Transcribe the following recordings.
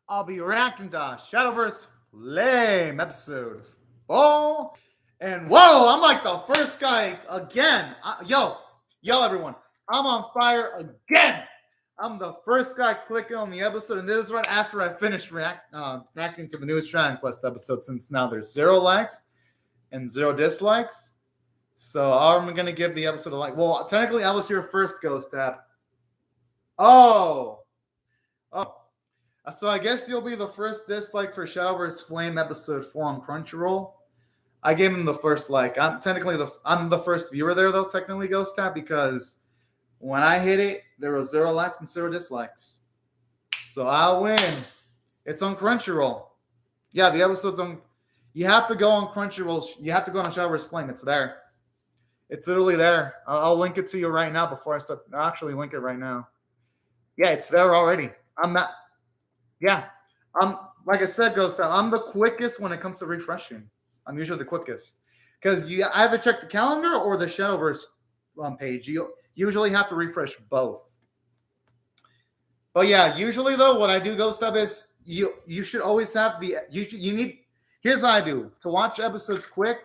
I'll be reacting to Shadowverse Flame episode 4. And whoa, I'm like the first guy again. Yo, everyone. I'm on fire again. I'm the first guy clicking on the episode, and this is right after I finished reacting to the newest Dragon Quest episode, since now there's 0 likes and 0 dislikes. So I'm going to give the episode a like. Well, technically, I was here first, Ghost Tab. Oh. So I guess you'll be the first dislike for Shadowverse Flame episode 4 on Crunchyroll. I gave him the first like. I'm the first viewer there, though, technically, Ghost Tab, because when I hit it, there were 0 likes and 0 dislikes. So I'll win. It's on Crunchyroll. Yeah, the episode's on. You have to go on Crunchyroll. You have to go on Shadowverse Flame. It's there. It's literally there. I'll link it to you right now before I start. I'll actually link it right now. Yeah, it's there already. I'm not. Yeah. Like I said, Ghost Tab, I'm the quickest when it comes to refreshing. I'm usually the quickest. Because you either check the calendar or the Shadowverse page. You usually have to refresh both. But yeah, usually though, what I do, Ghost Tab, is you should always have you need. Here's what I do to watch episodes quick.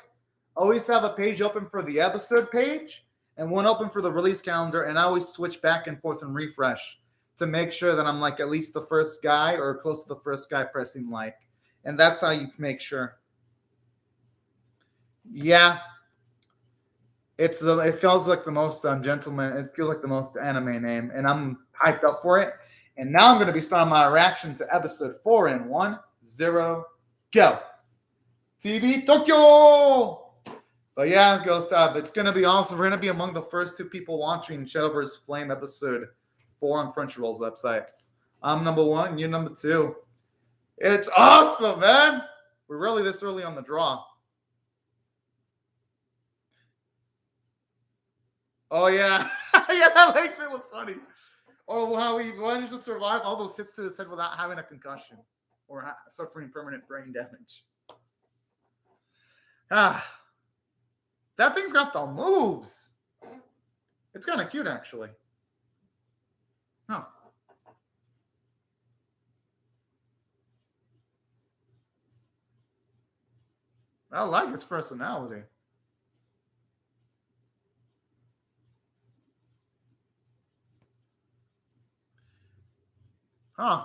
Always have a page open for the episode page and one open for the release calendar, and I always switch back and forth and refresh to make sure that I'm like at least the first guy or close to the first guy pressing like. And that's how you make sure. Yeah. It feels like the most gentleman. It feels like the most anime name, and I'm hyped up for it. And now I'm going to be starting my reaction to episode 4 in 1, 0, go. TV Tokyo! But yeah, Ghost Tab, it's going to be awesome. We're going to be among the first 2 people watching Shadowverse Flame episode 4 on Crunchyroll's website. I'm number 1, you're number 2. It's awesome, man. We're really this early on the draw. Oh, yeah. Yeah, that legs bit was funny. Or how he managed to survive all those hits to his head without having a concussion or suffering permanent brain damage. That thing's got the moves. It's kind of cute, actually. Huh. I like its personality. Huh.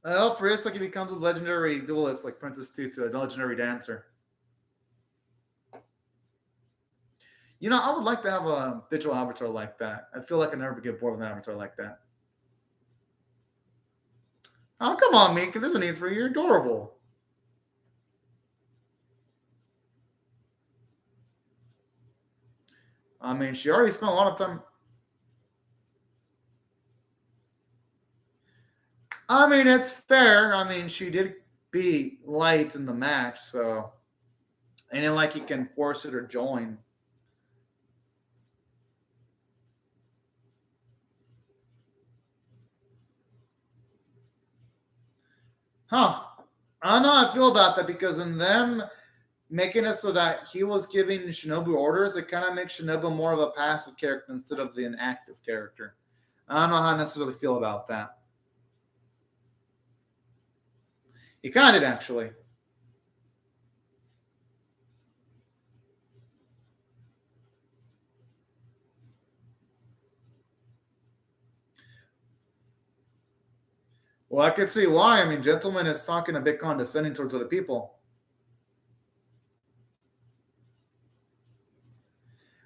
I hope for this, like, he becomes a legendary duelist like Princess Tutu, a legendary dancer. You know, I would like to have a digital avatar like that. I feel like I never get bored with an avatar like that. Oh, come on, Mika. There's a need for you. You're adorable. I mean, she already spent a lot of time. I mean, it's fair. I mean, she did beat Light in the match, so ain't like you can force her to join. Huh. I don't know how I feel about that, because in them making it so that he was giving Shinobu orders, it kind of makes Shinobu more of a passive character instead of an active character. I don't know how I necessarily feel about that. He kind of did, actually. Well, I could see why. I mean, Gentleman is talking a bit condescending towards other people.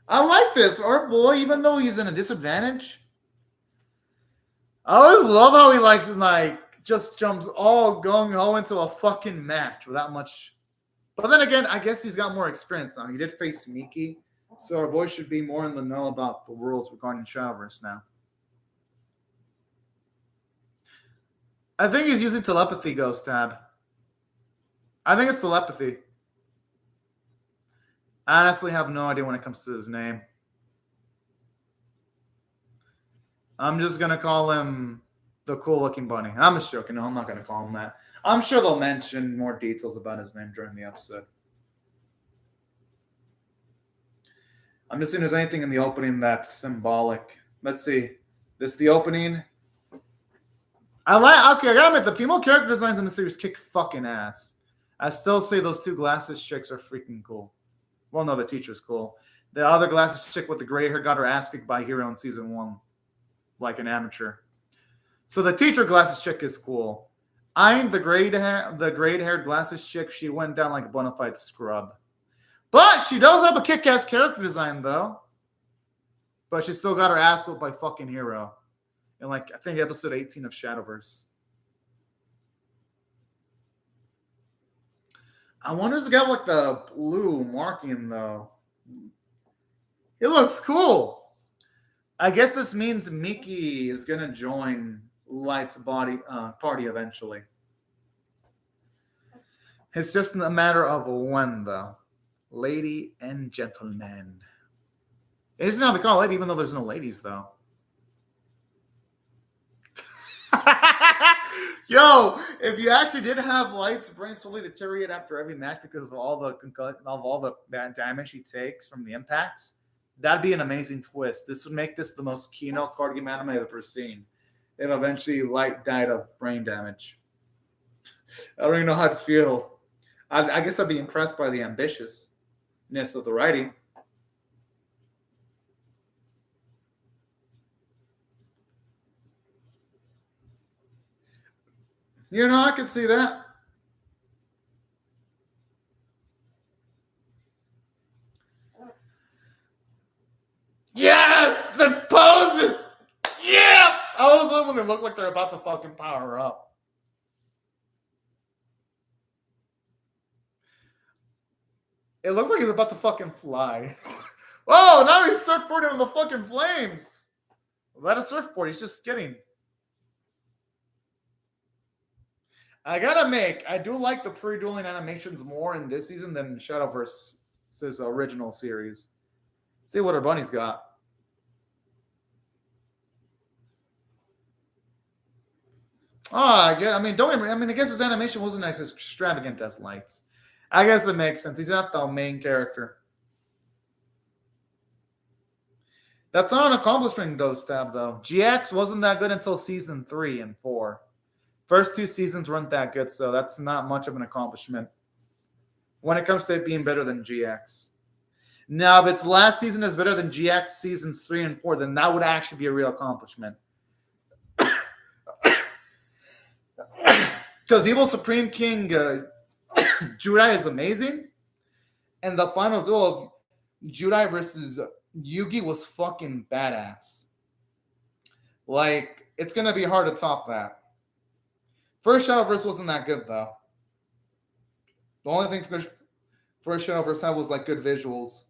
I like this. Our boy, even though he's in a disadvantage, I always love how he like just jumps all gung ho into a fucking match without much. But then again, I guess he's got more experience now. He did face Miki, so our boy should be more in the know about the rules regarding Shadowverse now. I think he's using telepathy, Ghost Tab. I think it's telepathy. I honestly have no idea when it comes to his name. I'm just going to call him the cool-looking bunny. I'm just joking. No, I'm not going to call him that. I'm sure they'll mention more details about his name during the episode. I'm just seeing if there's anything in the opening that's symbolic. Let's see. This is the opening. I gotta admit, the female character designs in the series kick fucking ass. I still say those two glasses chicks are freaking cool. Well, no, the teacher's cool. The other glasses chick with the gray hair got her ass kicked by Hero in season 1, like an amateur. So the teacher glasses chick is cool. I'm the grayed-haired glasses chick. She went down like a bona fide scrub. But she does have a kick-ass character design, though. But she still got her ass whooped by fucking Hero. In, like, I think episode 18 of Shadowverse. I wonder if it's got, like, the blue marking, though. It looks cool. I guess this means Miki is going to join Light's party eventually. It's just a matter of when, though. Lady and gentlemen. It isn't how they call it, even though there's no ladies, though. Yo, if you actually did have Light's brain slowly deteriorate after every match because of all the bad damage he takes from the impacts, that'd be an amazing twist. This would make this the most Kino card game anime I've ever seen. If eventually Light died of brain damage. I don't even know how to feel. I guess I'd be impressed by the ambitiousness of the writing. You know, I could see that. Yes! The poses! Yeah! I always love when they look like they're about to fucking power up. It looks like he's about to fucking fly. Oh, now he's surfboarding on the fucking flames. Is that a surfboard? He's just skidding. I do like the pre-dueling animations more in this season than Shadowverse's original series. See what our bunny's got. I guess his animation wasn't as extravagant as Light's. I guess it makes sense. He's not the main character. That's not an accomplishment, though, Stab, though. GX wasn't that good until season 3 and 4. First 2 seasons weren't that good, so that's not much of an accomplishment when it comes to it being better than GX. Now, if its last season is better than GX seasons 3 and 4, then that would actually be a real accomplishment. Because Evil Supreme King Judai is amazing, and the final duel of Judai versus Yugi was fucking badass. Like, it's going to be hard to top that. First Shadowverse wasn't that good, though. The only thing first Shadowverse had was, like, good visuals.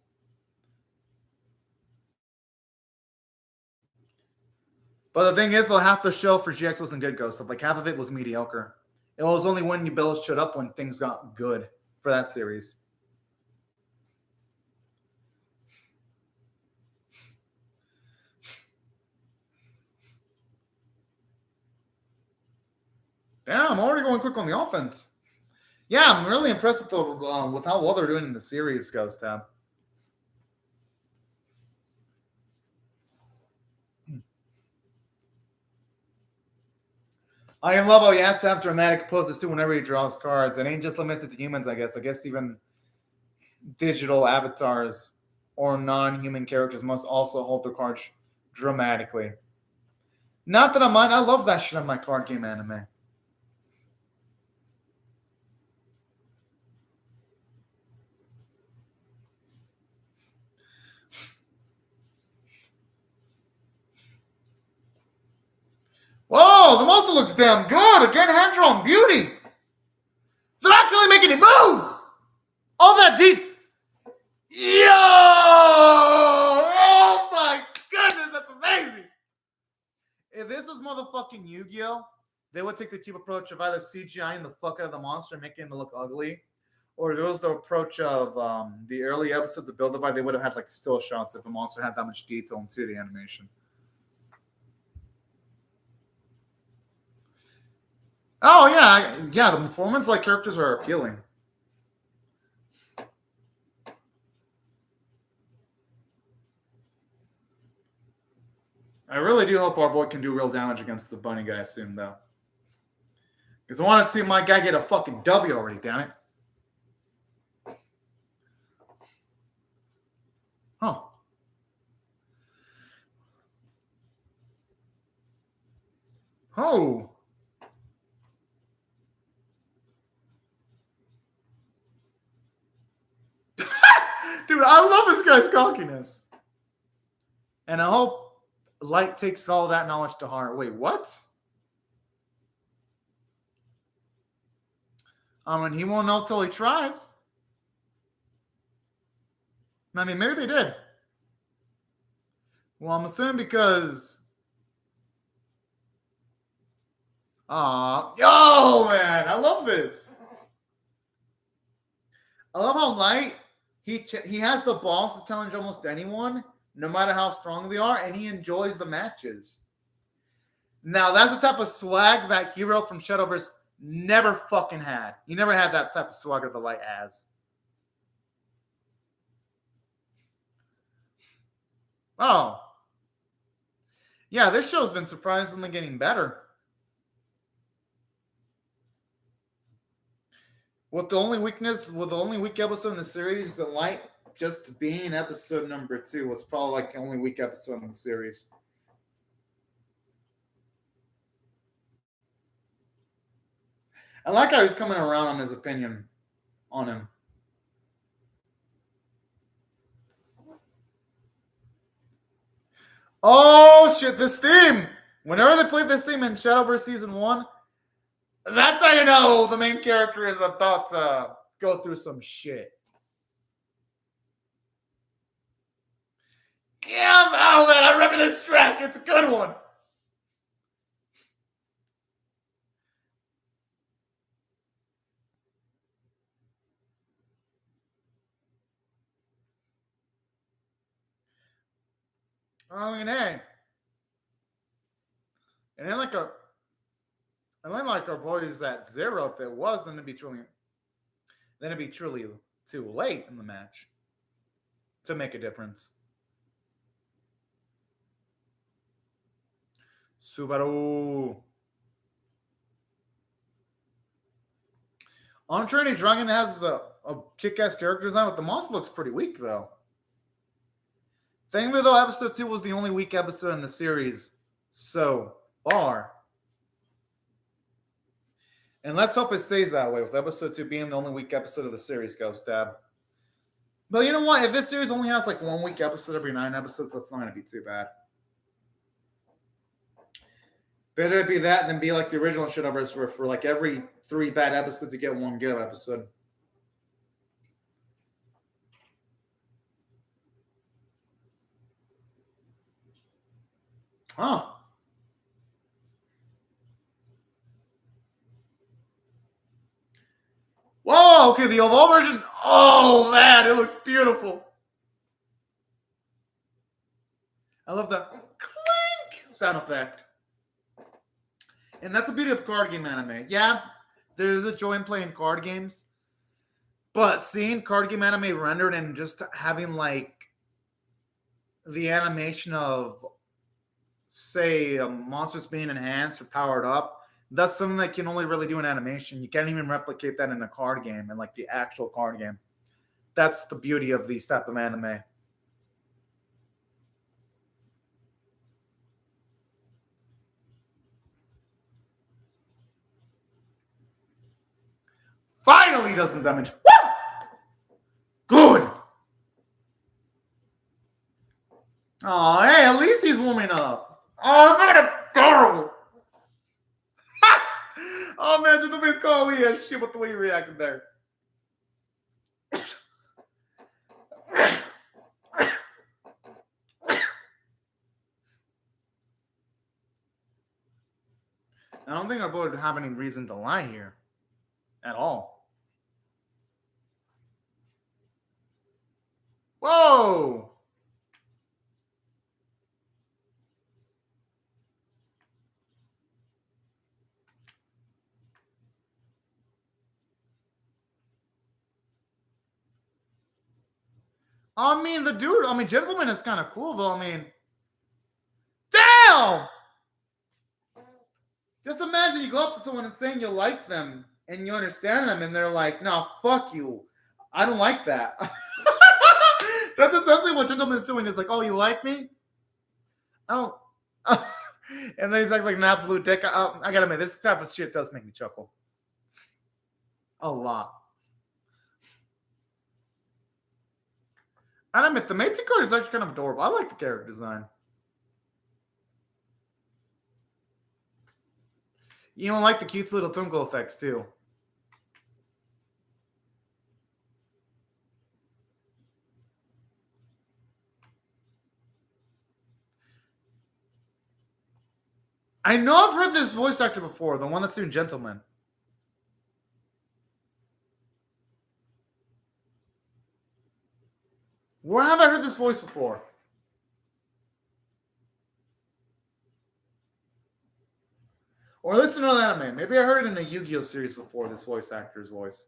But the thing is, though, half the show for GX wasn't good, Ghost. Like, half of it was mediocre. It was only when you Bills showed up when things got good for that series. Damn, I'm already going quick on the offense. Yeah, I'm really impressed with how well they're doing in the series, Ghost Tab. I love how he has to have dramatic poses too whenever he draws cards. It ain't just limited to humans, I guess. I guess even digital avatars or non-human characters must also hold their cards dramatically. Not that I mind. I love that shit on my card game anime. Whoa, the muscle looks damn good. Again, hand-drawn beauty. Is it actually making it move? All that deep. Yo! Oh my goodness, that's amazing. If this was motherfucking Yu-Gi-Oh!, they would take the cheap approach of either CGIing the fuck out of the monster and making him look ugly, or there was the approach of the early episodes of Build-A-Buy. They would have had like still shots if the monster had that much detail into the animation. Oh, yeah, the performance-like characters are appealing. I really do hope our boy can do real damage against the bunny guy soon, though. Because I want to see my guy get a fucking W already, damn it. Huh. Oh. Dude, I love this guy's cockiness. And I hope Light takes all that knowledge to heart. Wait, what? I mean, he won't know till he tries. I mean, maybe they did. Well, I'm assuming because... Yo, man, I love this. I love how Light, he has the balls to challenge almost anyone, no matter how strong they are, and he enjoys the matches. Now, that's the type of swag that Hero from Shadowverse never fucking had. He never had that type of swagger the Light has. Oh. Yeah, this show's been surprisingly getting better. With the only weak episode in the series, the Light just being episode number 2 was probably like the only weak episode in the series. I like how he's coming around on his opinion on him. Oh shit, this theme! Whenever they play this theme in Shadowverse Season 1, that's how you know the main character is about to go through some shit. Yeah, oh man, I remember this track. It's a good one. I mean, hey. And then like our boys at 0, if it was, then it'd be truly too late in the match to make a difference. Subaru. On Trinity Dragon has a kick-ass character design, but the monster looks pretty weak, though. Thankfully, though, episode 2 was the only weak episode in the series so far. And let's hope it stays that way, with episode 2 being the only weak episode of the series, Ghost Tab. But you know what? If this series only has like 1 week episode every 9 episodes, that's not going to be too bad. Better it be that than be like the original Shadowverse, where for like every 3 bad episodes you get 1 good episode. Huh. Whoa, okay, the Evolve version. Oh, man, it looks beautiful. I love that clink sound effect. And that's the beauty of card game anime. Yeah, there's a joy in playing card games. But seeing card game anime rendered and just having like the animation of, say, monsters being enhanced or powered up, that's something that you can only really do in animation. You can't even replicate that in a card game, in like the actual card game. That's the beauty of these type of anime. Finally does some damage. Woo! Good. Oh, hey, at least he's warming up. Oh, that's adorable. Oh, man, just the face call me as shit with the way you reacted there. I don't think our boy would have any reason to lie here at all. Whoa! I mean, Gentleman is kind of cool, though. I mean, Damn! Just imagine you go up to someone and saying you like them and you understand them and they're like, no, fuck you. I don't like that. That's essentially what Gentleman's doing. Is like, oh, you like me? Oh. And then he's like an absolute dick. I gotta admit, this type of shit does make me chuckle. A lot. And I admit, the Métis card is actually kind of adorable. I like the character design. You don't like the cute little twinkle effects, too. I know I've heard this voice actor before, the one that's doing Gentleman. Where have I heard this voice before? Or listen to another anime. Maybe I heard it in the Yu-Gi-Oh series before, this voice actor's voice.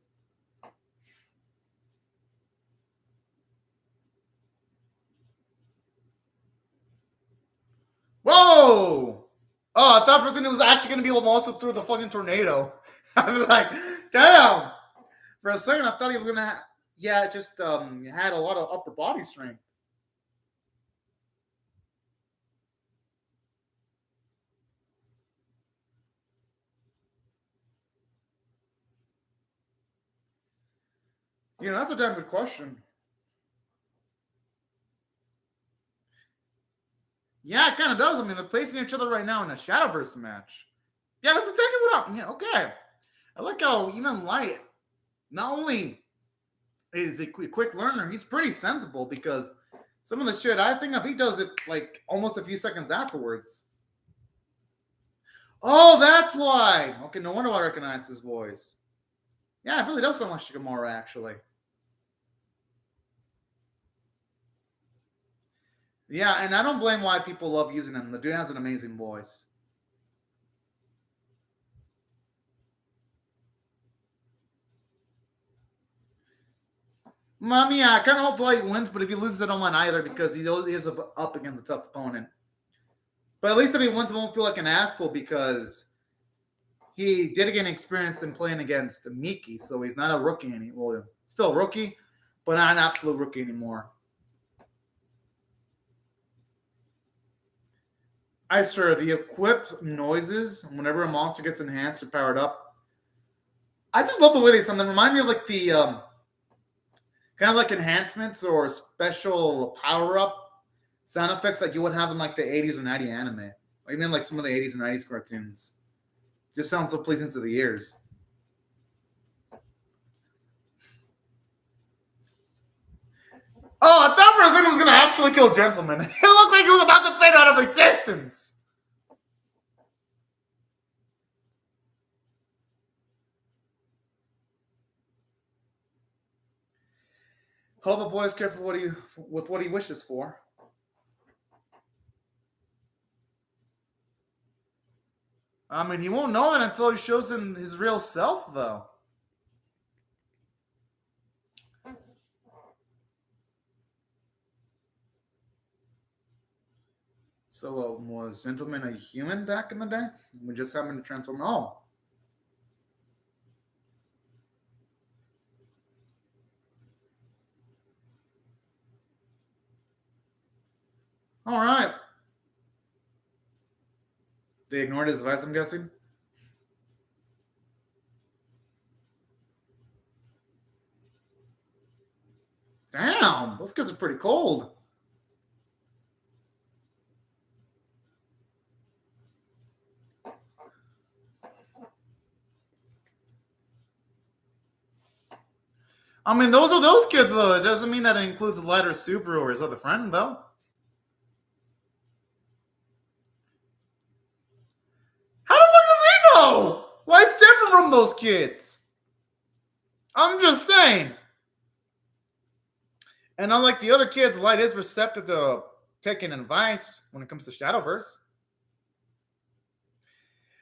Whoa! Oh, I thought for a second it was actually going to be able to also through the fucking tornado. I was like, damn! For a second, I thought he was going to it just had a lot of upper body strength. You know, that's a damn good question. Yeah, it kind of does. I mean, they're facing each other right now in a Shadowverse match. Yeah, let's take it up. Yeah, okay. I like how even Light, not only is a quick learner, he's pretty sensible because some of the shit I think of, he does it like almost a few seconds afterwards. Oh, that's why. Okay, no wonder I recognize his voice. Yeah, it really does sound like Shikamaru, actually. Yeah, and I don't blame why people love using him. The dude has an amazing voice. Yeah, I kind of hope Light wins, but if he loses, I don't want either because he is up against a tough opponent. But at least if he wins, it won't feel like an asshole because he did gain experience in playing against Miki, so he's not a rookie anymore. Well, still a rookie, but not an absolute rookie anymore. I swear, the equipped noises whenever a monster gets enhanced or powered up, I just love the way they sound. They remind me of like the kind of like enhancements or special power-up sound effects that you would have in like the 80s or 90s anime. Or even like some of the 80s and 90s cartoons. Just sounds so pleasing to the ears. Oh, I thought for a second it was going to actually kill Gentleman. It looked like he was about to fade out of existence. Hope a boy is careful with what he wishes for. I mean, he won't know that until he shows him his real self, though. So, was Gentleman a human back in the day? We just happened to transform. Oh. All right. They ignored his advice, I'm guessing. Damn, those kids are pretty cold. I mean, those are those kids, though. It doesn't mean that it includes Light or Subaru or his other friend, though. How the fuck does he know? Light's different from those kids. I'm just saying. And unlike the other kids, Light is receptive to taking advice when it comes to Shadowverse.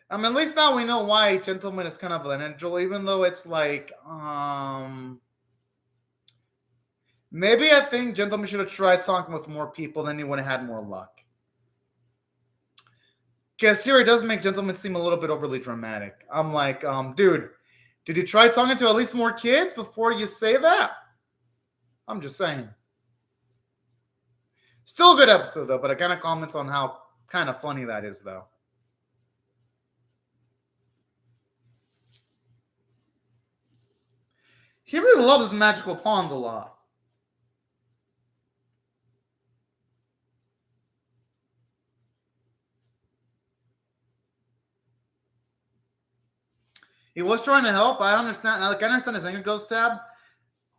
I mean, at least now we know why Gentleman is kind of an angel, even though it's like, maybe I think Gentleman should have tried talking with more people, then he would have had more luck. Because here it does make Gentleman seem a little bit overly dramatic. I'm like, dude, did you try talking to at least more kids before you say that? I'm just saying. Still a good episode, though, but I kind of comments on how kind of funny that is, though. He really loves his magical pawns a lot. He was trying to help. I understand. I understand his anger ghost tab.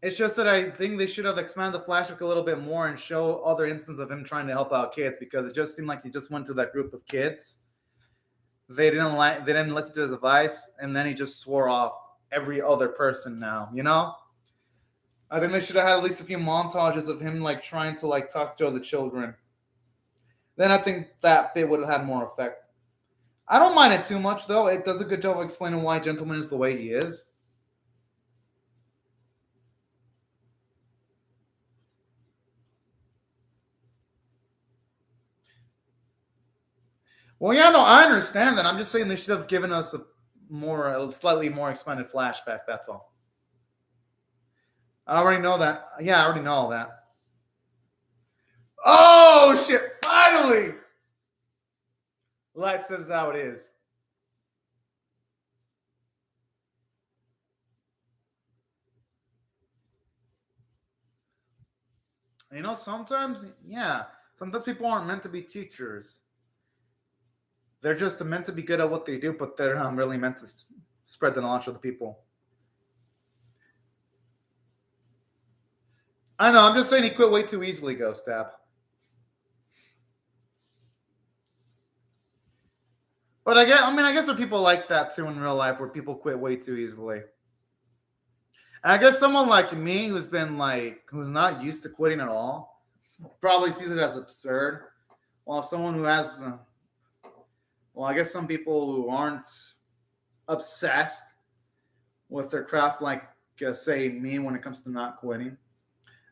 It's just that I think they should have expanded the flashback a little bit more and show other instances of him trying to help out kids, because it just seemed like he just went to that group of kids. They didn't listen to his advice, and then he just swore off every other person now, you know? I think they should have had at least a few montages of him like trying to like talk to other children. Then I think that bit would have had more effect. I don't mind it too much, though. It does a good job of explaining why Gentleman is the way he is. Well, yeah, no, I understand that. I'm just saying they should have given us a slightly more expanded flashback. That's all. I already know that. Yeah, I already know all that. Oh, shit. Finally. Light says how it is. You know, sometimes people aren't meant to be teachers. They're just meant to be good at what they do, but they're not really meant to spread the knowledge of the people. I know, I'm just saying he quit way too easily, Ghost Tab. But I guess there are people like that too in real life, where people quit way too easily. And I guess someone like me who's not used to quitting at all probably sees it as absurd. While someone who has, I guess some people who aren't obsessed with their craft, like say me, when it comes to not quitting,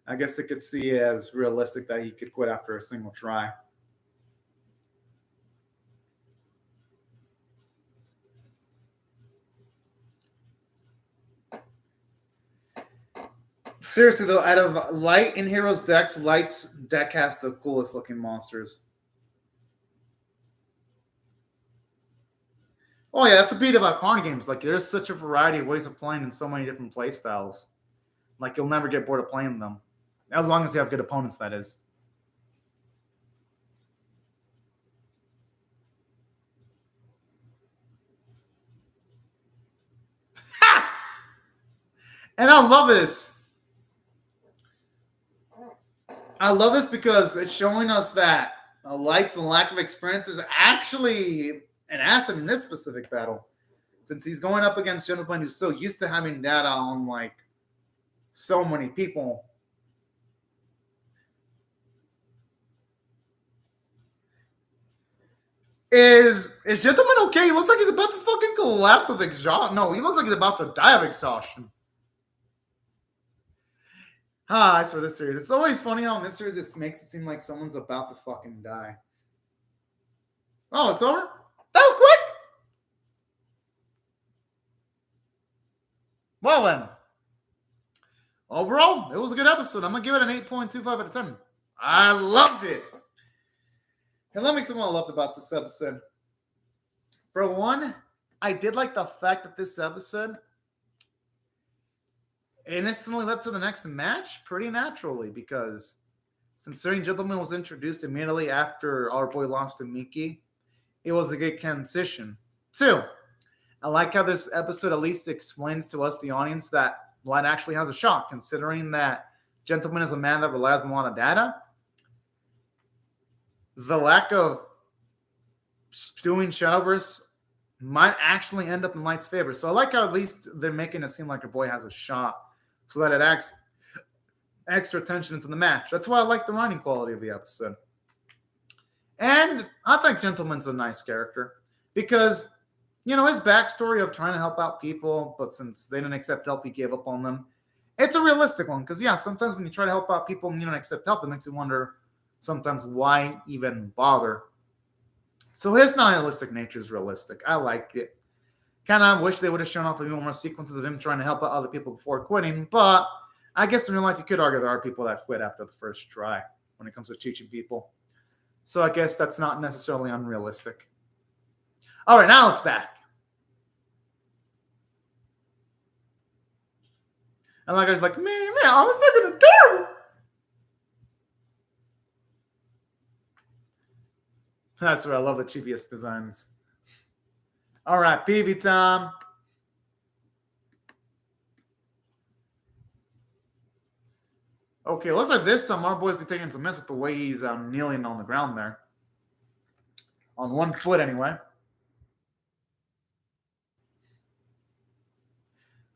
I guess they could see it as realistic that he could quit after a single try. Seriously though, out of Light in Heroes decks, Light's deck has the coolest looking monsters. Oh yeah, that's the beauty about card games. Like, there's such a variety of ways of playing in so many different play styles. Like, you'll never get bored of playing them, as long as you have good opponents. That is. And I love this. I love this because it's showing us that Light's lack of experience is actually an asset in this specific battle, since he's going up against Gentleman who's so used to having data on like so many people. Is Gentleman okay? He looks like he's about to fucking collapse with exhaustion. No, he looks like he's about to die of exhaustion. As for this series, it's always funny how in this series it makes it seem like someone's about to fucking die. Oh, it's over? That was quick! Well then. Overall, it was a good episode. I'm going to give it an 8.25 out of 10. I loved it. And let me see what I loved about this episode. For one, I did like the fact that this episode instantly led to the next match pretty naturally, because considering Gentleman was introduced immediately after our boy lost to Miki, it was a good transition. Two, I like how this episode at least explains to us, the audience, that Light actually has a shot, considering that Gentleman is a man that relies on a lot of data. The lack of doing Shadowverse might actually end up in Light's favor. So I like how at least they're making it seem like your boy has a shot, so that it adds extra tension into the match. That's why I like the writing quality of the episode. And I think Gentleman's a nice character, because, you know, his backstory of trying to help out people, but since they didn't accept help, he gave up on them. It's a realistic one, because, yeah, sometimes when you try to help out people and you don't accept help, it makes you wonder sometimes why even bother. So his nihilistic nature is realistic. I like it. Kind of wish they would have shown off a few more sequences of him trying to help out other people before quitting, but I guess in real life you could argue there are people that quit after the first try when it comes to teaching people. So I guess that's not necessarily unrealistic. All right, now it's back. And that guy's like, man, I was not going to do. That's where I love the cheapiest designs. All right, PV time. Okay, looks like this time our boy's be taking some mess with the way he's kneeling on the ground there. On one foot, anyway.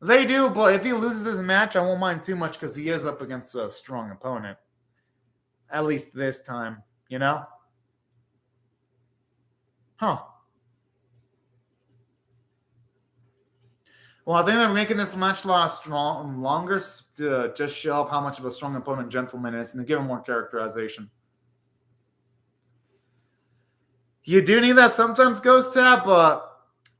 They do, but if he loses this match, I won't mind too much because he is up against a strong opponent. At least this time, you know? Huh. Well, I think they're making this match last longer to just show up how much of a strong opponent Gentleman is and to give him more characterization. You do need that sometimes, Ghost Tab, but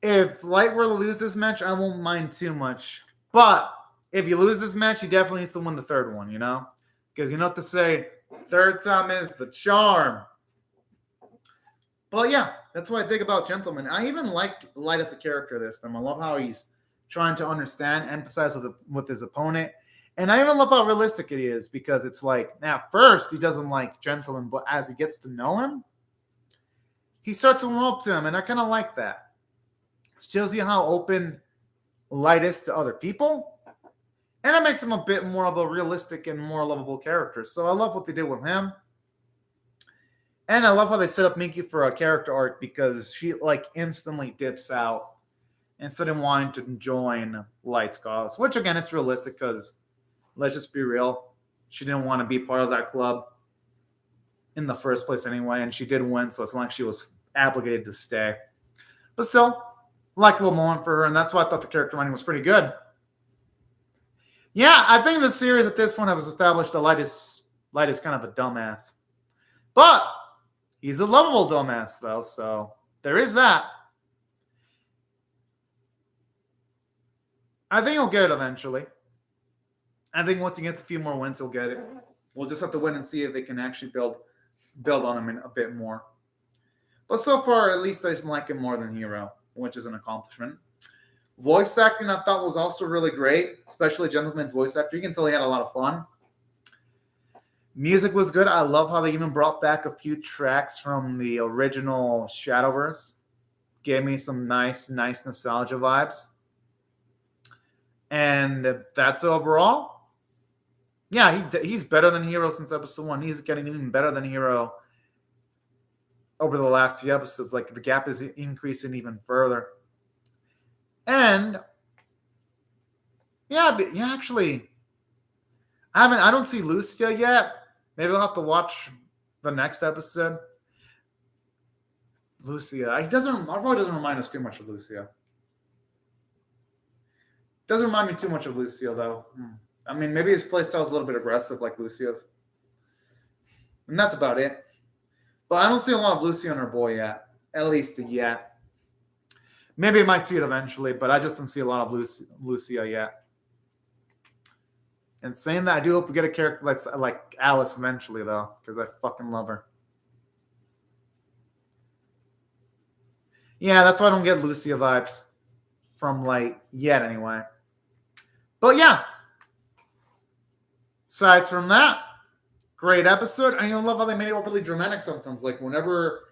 if Light were to lose this match, I won't mind too much. But if you lose this match, you definitely need to win the third one, you know? Because you know what to say, third time is the charm. But yeah, that's what I think about Gentleman. I even like Light as a character this time. I love how he's trying to understand, empathize with his opponent. And I even love how realistic it is because it's like, at first, he doesn't like Gentleman, but as he gets to know him, he starts to warm up to him, and I kind of like that. It shows you how open Light is to other people, and it makes him a bit more of a realistic and more lovable character. So I love what they did with him. And I love how they set up Minky for a character arc because she like instantly dips out instead of wanting to join Light's cause. Which again, it's realistic because let's just be real, she didn't want to be part of that club in the first place anyway, and she did win, so it's not like she was obligated to stay. But still, likable moment for her, and that's why I thought the character writing was pretty good. Yeah, I think the series at this point has established that Light is kind of a dumbass. But he's a lovable dumbass, though, so there is that. I think he'll get it eventually. I think once he gets a few more wins, he'll get it. We'll just have to wait and see if they can actually build on him a bit more. But so far, at least I like him more than Hero, which is an accomplishment. Voice acting I thought was also really great, especially Gentleman's voice actor. You can tell he had a lot of fun. Music was good. I love how they even brought back a few tracks from the original Shadowverse. Gave me some nice nostalgia vibes. And that's overall. Yeah, he's better than Hero since episode 1. He's getting even better than Hero over the last few episodes. Like, the gap is increasing even further. And, actually, I don't see Lucia yet. Maybe I'll have to watch the next episode. Lucia. Our boy doesn't remind us too much of Lucia. Doesn't remind me too much of Lucia, though. I mean, maybe his playstyle is a little bit aggressive like Lucia's. And that's about it. But I don't see a lot of Lucia on her boy yet. At least yet. Maybe I might see it eventually, but I just don't see a lot of Lucia yet. And saying that, I do hope we get a character like Alice eventually, though, because I fucking love her. Yeah, that's why I don't get Lucia vibes from Light yet, anyway. But yeah. Aside from that, great episode. I even love how they made it overly dramatic sometimes. Like, whenever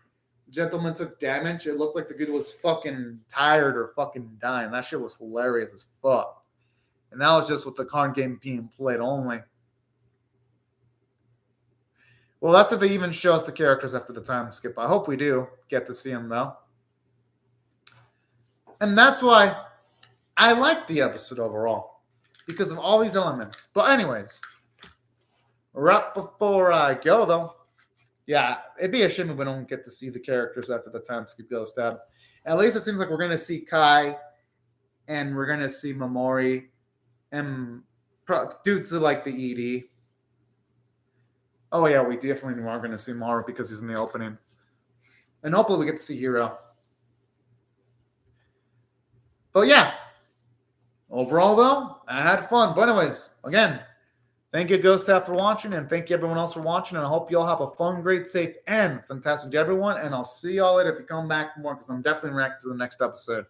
Gentleman took damage, it looked like the dude was fucking tired or fucking dying. That shit was hilarious as fuck. And that was just with the card game being played only. Well, that's if they even show us the characters after the time skip. I hope we do get to see them, though. And that's why I liked the episode overall. Because of all these elements. But anyways, right before I go, though, yeah, it'd be a shame if we don't get to see the characters after the time skip goes down. At least it seems like we're going to see Kai and we're going to see Mamori and dudes who like the ED. Oh, yeah, we definitely are going to see Maru because he's in the opening. And hopefully we get to see Hero. But yeah, overall though, I had fun. But anyways, again, thank you, Ghost Tap, for watching, and thank you everyone else for watching. And I hope you all have a fun, great, safe, and fantastic day, everyone. And I'll see y'all later if you come back for more, because I'm definitely reacting to the next episode.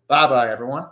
Bye-bye, everyone.